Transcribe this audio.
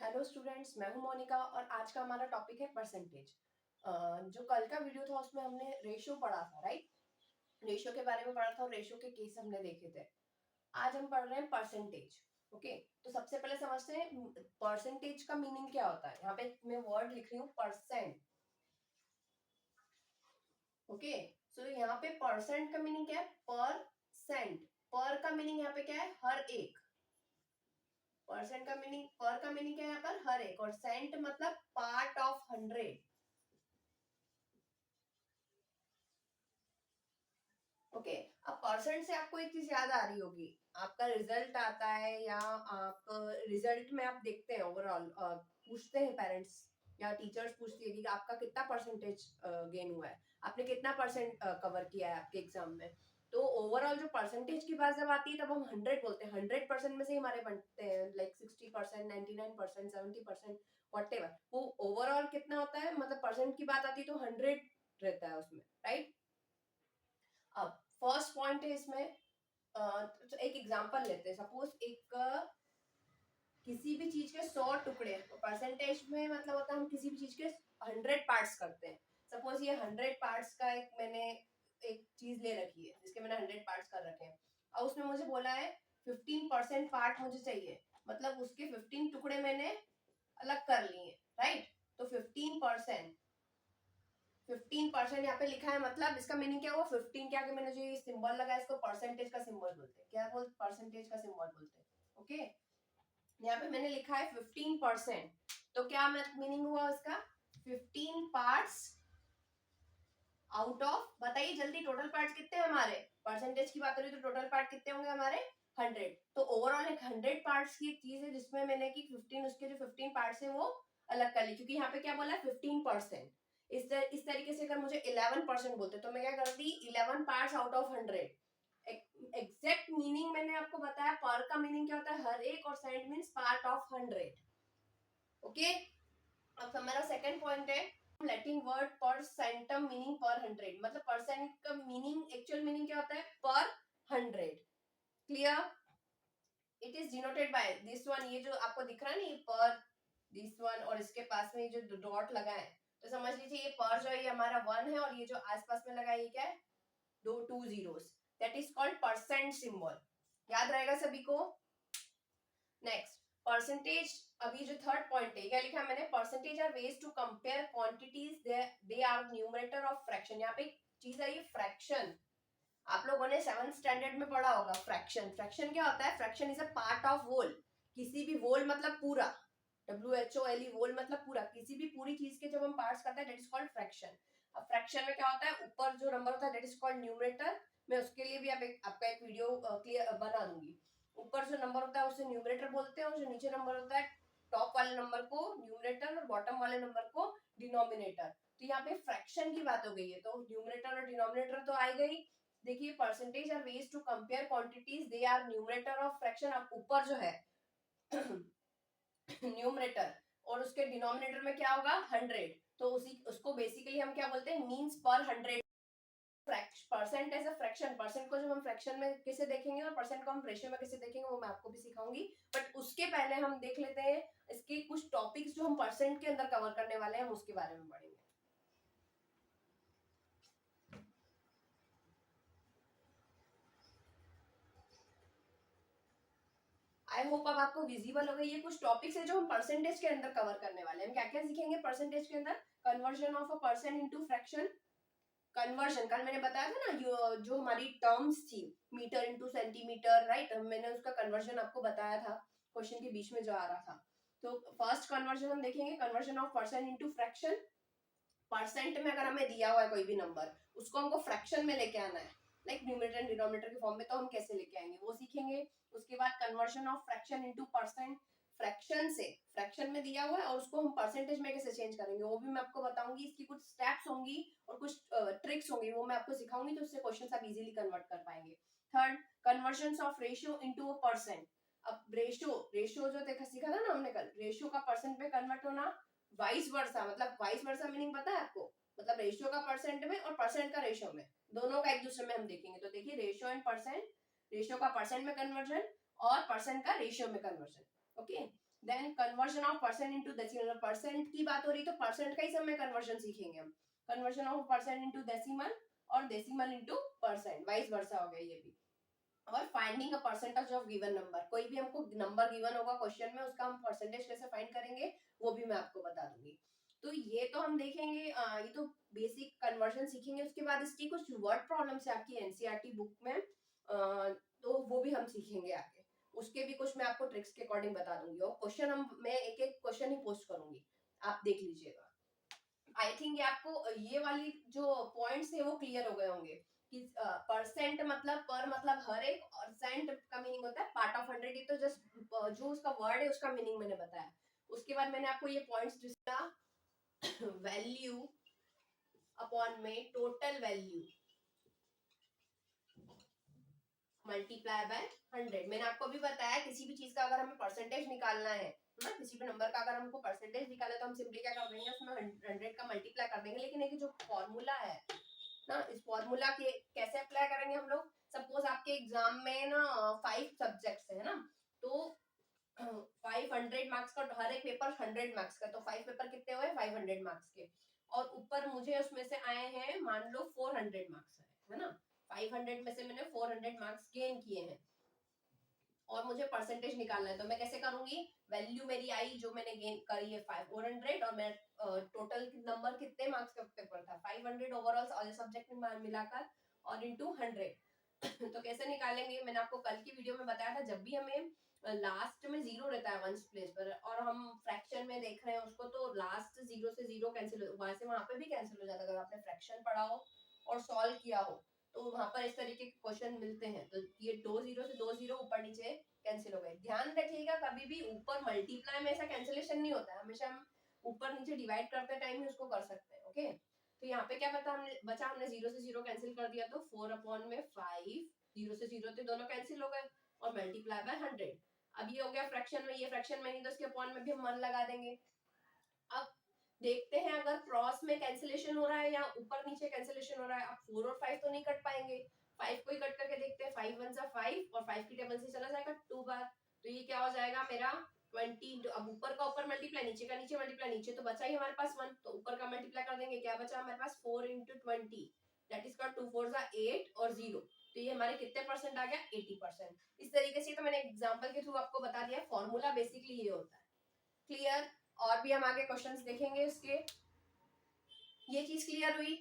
Hello students, मैं हूं मोनिका और आज का हमारा टॉपिक है परसेंटेज। जो कल का वीडियो था उसमें हमने रेशियो पढ़ा था, राइट? रेशियो के बारे में पढ़ा था और रेशियो के केस हमने देखे थे। आज हम पढ़ रहे हैं परसेंटेज। ओके, तो सबसे पहले समझते हैं परसेंटेज का मीनिंग क्या होता है। यहाँ पे मैं वर्ड लिख रही हूँ परसेंट। ओके, सो यहाँ पे परसेंट का मीनिंग क्या है? परसेंट। पर का मीनिंग यहाँ पे क्या है? हर एक। परसेंट का मीनिंग, पर का मीनिंग क्या है यहाँ पर? हर एक। और सेंट मतलब पार्ट ऑफ 100। ओके, अब परसेंट से आपको एक चीज याद आ रही होगी। आपका रिजल्ट आता है या आप रिजल्ट में आप देखते हैं ओवरऑल, पूछते हैं पेरेंट्स या टीचर्स पूछती है कि आपका कितना परसेंटेज गेन हुआ है, आपने कितना परसेंट कवर किया है आपके एग्जाम में। तो ओवरऑल जो परसेंटेज की बात जब आती है तब हम 100 बोलते हैं। 100% में से ही हमारे बनते हैं, लाइक 60%, 99%, 70%, वॉटेवर। वो ओवरऑल कितना होता है, मतलब परसेंट की बात आती है तो 100 रहता है उसमें, राइट? अब फर्स्ट पॉइंट है इसमें, तो एक एग्जांपल लेते हैं। सपोज एक किसी भी चीज के 100 टुकड़े, तो परसेंटेज में मतलब होता है हम किसी भी चीज के 100 पार्ट्स करते हैं। सपोज ये 100 पार्ट्स का एक मैंने एक चीज ले रखी है जिसके मैंने 100 पार्ट्स कर रखे हैं। और उसमें मुझे बोला है 15% पार्ट मुझे चाहिए, मतलब उसके 15 टुकड़े मैंने अलग कर लिए, राइट? तो 15% यहाँ पे लिखा है, मतलब इसका मीनिंग क्या हुआ? 15 क्या, कि मैंने जो ये सिंबल लगाया इसको परसेंटेज का सिंबल बोलते हैं। क्या बोलते? परसेंटेज का सिंबल बोलते हैं। ओके, यहाँ पे मैंने लिखा है 15%, तो क्या मीनिंग हुआ इसका? 15 पार्ट्स आउट ऑफ, बताइए जल्दी, टोटल पार्ट्स कितने हैं हमारे? परसेंटेज की बात हो रही तो टोटल पार्ट कितने होंगे हमारे? 100। तो ओवरऑल एक 100 पार्ट्स की एक चीज है जिसमें मैंने की 15, उसके जो 15 पार्ट्स है वो अलग कर ली, क्योंकि यहाँ पे क्या बोला है? 15%। इस तरीके से अगर मुझे 11% बोलते तो मैं क्या करती? 11 parts out of 100। Exact meaning मैंने आपको बताया। पर का मीनिंग क्या होता है? हर एक। और cent means part of 100। Okay, अब हमारा सेकंड पॉइंट है लेटिंग वर्ड परसेंटम मीनिंग पर 100। मतलब परसेंट का मीनिंग, एक्चुअल मीनिंग क्या होता है? पर 100। Clear? It is denoted by this one. ये जो आपको दिख रहा है ना, ये पर, दिस वन, और इसके पास में ये जो डॉट लगा है, तो समझ लीजिए ये पर जो है ये हमारा 1 है, और ये जो आसपास में लगा है ये क्या है? दो 2 zeros. That is called percent symbol. याद रहेगा सभी को? Next, percentage. अभी जो थर्ड पॉइंट है, क्या लिखा मैंने? Percentage are ways to compare quantities, they are numerator of fraction. यहाँ पे चीज आई है फ्रैक्शन। आप लोगों ने 7th स्टैंडर्ड में पढ़ा होगा फ्रैक्शन। फ्रैक्शन क्या होता है? Fraction is a part of whole. किसी भी होल मतलब पूरा, WHOLE, होल मतलब पूरा। किसी भी पूरी चीज के जब हम पार्ट्स करते हैं दैट इज कॉल्ड फ्रैक्शन। अब फ्रैक्शन में क्या होता है? ऊपर जो नंबर होता है दैट इज कॉल्ड न्यूमरेटर। मैं उसके लिए भी आपका एक वीडियो क्लियर बना दूंगी। ऊपर जो नंबर होता है उसे न्यूमरेटर बोलते हैं, और जो नीचे नंबर होता है, टॉप वाले नंबर को न्यूमरेटर और बॉटम वाले नंबर को डिनोमिनेटर। तो यहाँ पे फ्रैक्शन की बात हो गई है, तो न्यूमरेटर और डिनोमिनेटर तो आई गई। देखिए, percentage are ways to compare quantities, they are numerator of fraction. अब ऊपर जो है न्यूमरेटर, और उसके डिनोमिनेटर में क्या होगा? 100। तो उसी उसको बेसिकली हम क्या बोलते हैं? Means per 100। Percent as a fraction. Percent को जब हम फ्रैक्शन में कैसे देखेंगे और परसेंट को हम रेशियो में कैसे देखेंगे वो मैं आपको भी सिखाऊंगी। बट उसके पहले हम देख लेते हैं इसके कुछ टॉपिक्स जो हम परसेंट के अंदर कवर करने वाले हैं, हम उसके बारे में पढ़ेंगे। आई होप अब आपको विजिबल हो गई। ये कुछ टॉपिक्स है जो हम परसेंटेज के अंदर कवर करने वाले हैं। हम क्या क्या सीखेंगे परसेंटेज के अंदर? Conversion of a percent into fraction. Conversion कल मैंने बताया था ना, जो हमारी टर्म्स थी, मीटर इनटू सेंटीमीटर, राइट? मैंने उसका कन्वर्जन आपको बताया था क्वेश्चन के बीच में जो आ रहा था। तो फर्स्ट कन्वर्जन हम देखेंगे, conversion of percent into fraction. Percent में अगर हमें दिया हुआ है कोई भी नंबर, उसको हमको फ्रैक्शन में लेके आना है, लाइक न्यूमरेटर एंड डिनोमिनेटर के फॉर्म में, तो हम कैसे लेके आएंगे वो सीखेंगे। उसके बाद conversion of fraction into percent. Fraction से, फ्रैक्शन में दिया हुआ है और उसको हम परसेंटेज में कैसे चेंज करेंगे वो भी मैं आपको बताऊंगी। इसकी कुछ स्टेप्स होंगी और कुछ ट्रिक्स होंगी, वो मैं आपको सिखाऊंगी, तो उससे क्वेश्चन आप इजीली कन्वर्ट कर पाएंगे। Third, conversion of ratio into a percent. अब रेशियो, रेशियो जो देखा सीखा था ना हमने कल, रेशियो का परसेंट में कन्वर्ट होना। वाइस वर्सा, मतलब वाइस वर्सा मीनिंग पता है आपको? मतलब रेशियो का परसेंट में और परसेंट का रेशियो में, दोनों का एक दूसरे में हम देखेंगे। तो देखिए, रेशियो एंड परसेंट, रेशियो का परसेंट में कन्वर्जन और परसेंट का रेशियो में conversion. Okay, then conversion of percent into decimal, percent की बात हो रही तो परसेंट का ही सब में कन्वर्जन सीखेंगे हम, conversion of percent into decimal और decimal into percent, vice versa हो गया ये भी। और finding a percentage of given number, कोई भी हमको नंबर गिवन होगा क्वेश्चन में, उसका हम परसेंटेज कैसे फाइंड करेंगे वो भी मैं आपको बता दूंगी। तो ये तो हम देखेंगे, ये तो बेसिक कन्वर्जन सीखेंगे। उसके बाद इसकी कुछ वर्ड प्रॉब्लम्स है आपकी एनसीईआरटी बुक में, तो वो भी हम सीखेंगे आगे। उसके भी कुछ मैं आपको ट्रिक्स के अकॉर्डिंग बता दूंगी, और क्वेश्चन हम मैं एक एक क्वेश्चन ही पोस्ट करूंगी, आप देख लीजिएगा। आई थिंक आपको ये वाली जो पॉइंट्स है वो क्लियर हो गए होंगे कि परसेंट मतलब पर मतलब हर एक, और सेंट का मीनिंग होता है पार्ट ऑफ 100। ये तो जस्ट जो उसका वर्ड है उसका मीनिंग मैंने बताया। उसके बाद मैंने आपको ये पॉइंट्स जिसका वैल्यू अपॉन में टोटल वैल्यू मल्टीप्लाई बाय 100, मैंने आपको भी बताया किसी भी चीज का अगर हमें परसेंटेज निकालना है ना, किसी भी नंबर का अगर हमको परसेंटेज निकालना है तो हम सिंपली क्या कर देंगे, उसमें 100 का मल्टीप्लाई कर देंगे। लेकिन एक जो फॉर्मूला है ना, इस फॉर्मूला के कैसे अप्लाई करेंगे हम लोग। सपोज आपके एग्जाम में ना 5 सब्जेक्ट्स है ना, तो 500 मार्क्स का हर एक पेपर 100 मार्क्स का, तो 5 पेपर कितने हुए 500 मार्क्स के, और ऊपर मुझे उसमें से आए हैं मान लो 400 मार्क्स है ना, 500 में से मैंने 400 मार्क्स गेन किए हैं और मुझे परसेंटेज निकालना है। तो मैं कैसे करूंगी, वैल्यू मेरी आई जो मैंने गेन करी है 400, और मैं टोटल नंबर कितने मार्क्स का पेपर था 500 ओवरऑल सारे सब्जेक्ट में मिलाकर, और इनटू 100। तो कैसे निकालेंगे, मैंने आपको कल की वीडियो में बताया था, जब भी हमें लास्ट में जीरो रहता है वंस प्लेस पर और हम फ्रैक्शन में देख रहे हैं उसको, तो लास्ट जीरो से जीरो कैंसिल, वहां से वहां पे भी कैंसिल हो जाता है। अगर आपने फ्रैक्शन पढ़ा हो और सॉल्व किया हो तो वहां पर इस तरीके के क्वेश्चन मिलते हैं। तो ये 2 जीरो से 2 जीरो ऊपर नीचे कैंसिल हो गए। ध्यान रखिएगा कभी भी ऊपर मल्टीप्लाई में ऐसा कैंसिलेशन नहीं होता है, हमेशा हम ऊपर नीचे डिवाइड करते टाइम ही उसको कर सकते हैं। ओके, तो यहाँ पे क्या बचा, हमने जीरो से जीरो कैंसिल कर दिया, तो 4 अपॉन में 5, जीरो से जीरो थे दोनों कैंसिल हो गए, और मल्टीप्लाई बाय 100। अब ये हो गया फ्रैक्शन में, ये फ्रैक्शन में नहीं तो इसके अपॉन में भी हम 1 लगा देंगे। अब देखते हैं अगर क्रॉस में कैंसिलेशन हो रहा है या ऊपर नीचे कैंसिलेशन हो रहा है। अब 4 और 5 तो नहीं कट पाएंगे, 5 को ही कट करके देखते हैं, 5 1 5 और 5 की टेबल से चला जाएगा 2 बार, तो ये क्या हो जाएगा मेरा 20। अब ऊपर का ऊपर मल्टीप्लाई, नीचे का नीचे मल्टीप्लाई, नीचे तो बचा ही हमारे पास 1, तो ऊपर का मल्टीप्लाई कर देंगे, क्या बचा हमारे पास 4 × 20, दैट इज कॉल्ड 2 4 8 और 0। तो ये हमारे कितने परसेंट आ गया 80%। इस तरीके से तो मैंने एग्जांपल के थ्रू आपको बता दिया, फॉर्मूला बेसिकली ये होता है। क्लियर, और भी हम आगे क्वेश्चंस देखेंगे इसके। ये चीज क्लियर हुई।